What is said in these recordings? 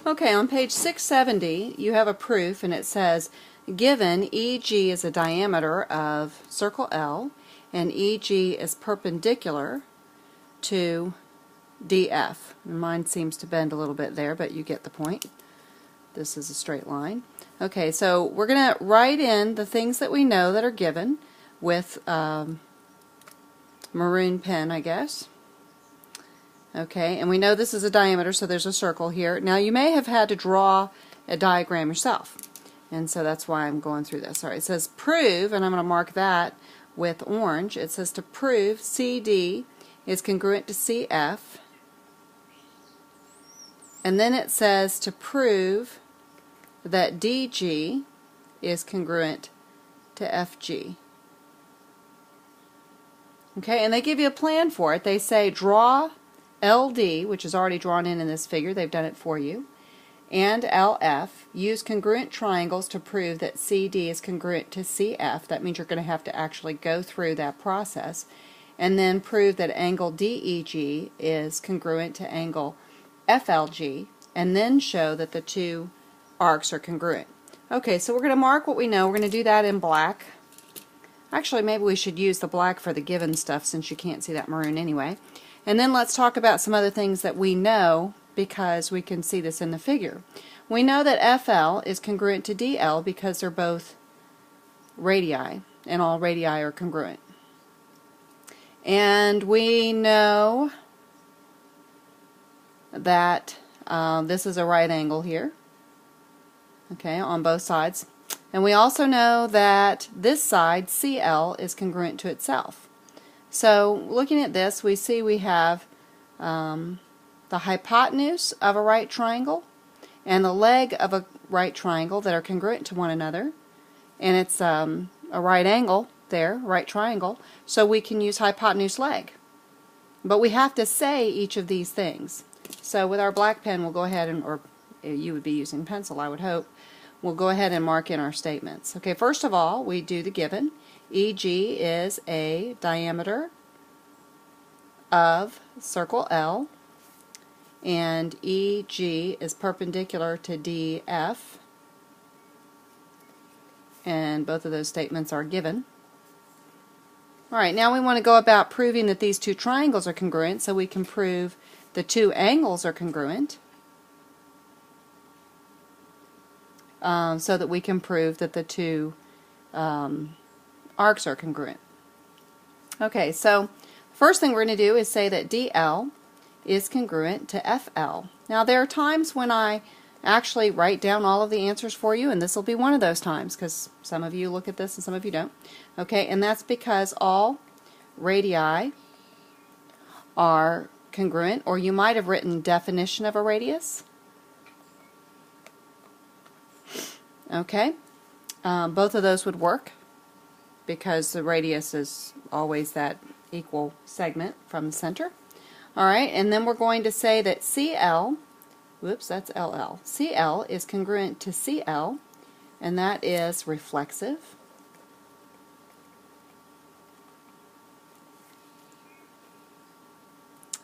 Okay, on page 670 you have a proof, and it says given EG is a diameter of circle L and EG is perpendicular to DF. Mine seems to bend a little bit there, but you get the point. This is a straight line. Okay, so we're going to write in the things that we know that are given with maroon pen, I guess. Okay, and we know this is a diameter, so there's a circle here. Now you may have had to draw a diagram yourself, and so that's why I'm going through this. Alright, it says prove, and I'm going to mark that with orange. It says to prove CD is congruent to CF, and then it says to prove that DG is congruent to FG. Okay, and they give you a plan for it. They say draw LD, which is already drawn in this figure, they've done it for you, and LF. Use congruent triangles to prove that CD is congruent to CF. That means you're going to have to actually go through that process. And then prove that angle DEG is congruent to angle FLG, and then show that the two arcs are congruent. Okay, so we're going to mark what we know. We're going to do that in black. Actually, maybe we should use the black for the given stuff since you can't see that maroon anyway. And then let's talk about some other things that we know because we can see this in the figure. We know that FL is congruent to DL because they're both radii, and all radii are congruent. And we know that this is a right angle here, okay, on both sides. And we also know that this side, CL, is congruent to itself. So looking at this, we see we have the hypotenuse of a right triangle and the leg of a right triangle that are congruent to one another, and it's a right angle there, right triangle, so we can use hypotenuse leg. But we have to say each of these things. So with our black pen we'll go ahead and, or you would be using pencil I would hope, we'll go ahead and mark in our statements. Okay, first of all we do the given. EG is a diameter of circle L, and EG is perpendicular to DF, and both of those statements are given. Alright, now we want to go about proving that these two triangles are congruent, so we can prove the two angles are congruent, so that we can prove that the two arcs are congruent. Okay, so first thing we're going to do is say that DL is congruent to FL. Now there are times when I actually write down all of the answers for you, and this will be one of those times because some of you look at this and some of you don't. Okay, and that's because all radii are congruent, or you might have written definition of a radius. Okay, both of those would work because the radius is always that equal segment from the center. Alright, and then we're going to say that CL, whoops, that's LL. CL is congruent to CL, and that is reflexive.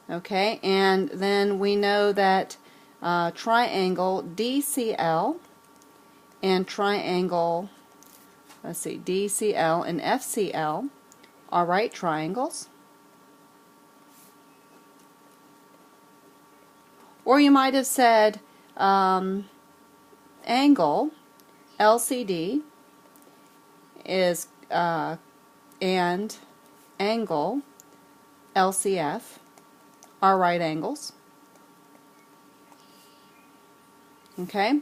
Okay, and then we know that triangle DCL and triangle, let's see, DCL and FCL are right triangles. Or you might have said angle LCD is and angle LCF are right angles. Okay?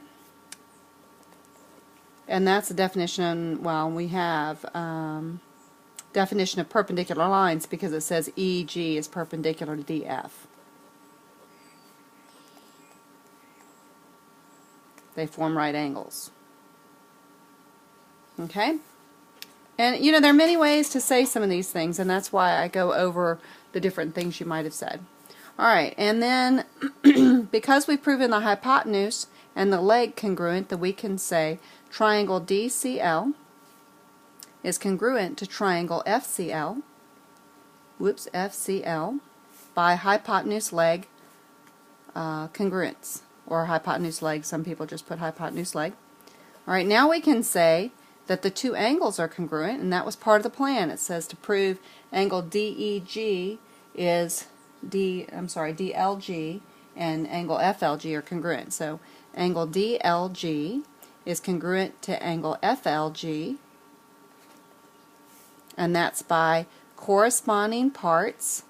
And that's the definition, well, we have definition of perpendicular lines because it says EG is perpendicular to DF. They form right angles. Okay? And you know, there are many ways to say some of these things, and that's why I go over the different things you might have said. Alright, and then because we've proven the hypotenuse and the leg congruent, that we can say triangle DCL is congruent to triangle FCL, FCL, by hypotenuse leg congruence, or hypotenuse leg. Some people just put hypotenuse leg. All right, now we can say that the two angles are congruent, and that was part of the plan. It says to prove angle DEG is DLG and angle FLG are congruent. So angle DLG is congruent to angle FLG, and that's by corresponding parts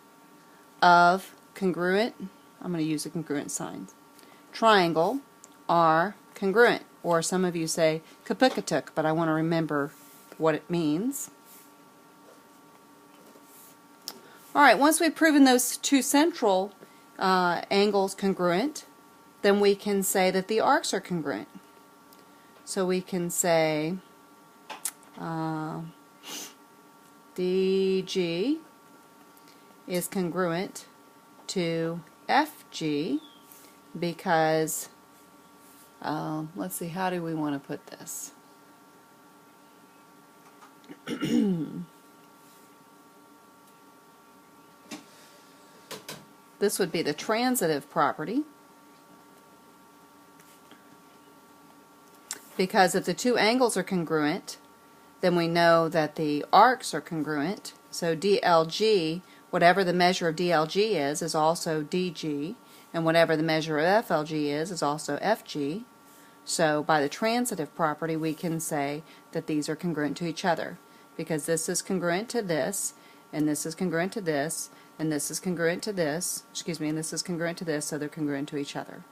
of congruent, I'm going to use a congruent sign, triangle are congruent. Or some of you say kapikatuk, but I want to remember what it means. Alright, once we've proven those two central angles congruent, then we can say that the arcs are congruent. So we can say DG is congruent to FG because, let's see, how do we want to put this? This would be the transitive property, because if the two angles are congruent, then we know that the arcs are congruent. So DLG, whatever the measure of DLG is also DG, and whatever the measure of FLG is also FG. So by the transitive property we can say that these are congruent to each other, because this is congruent to this, and this is congruent to this, and this is congruent to this, and this is congruent to this, so they're congruent to each other.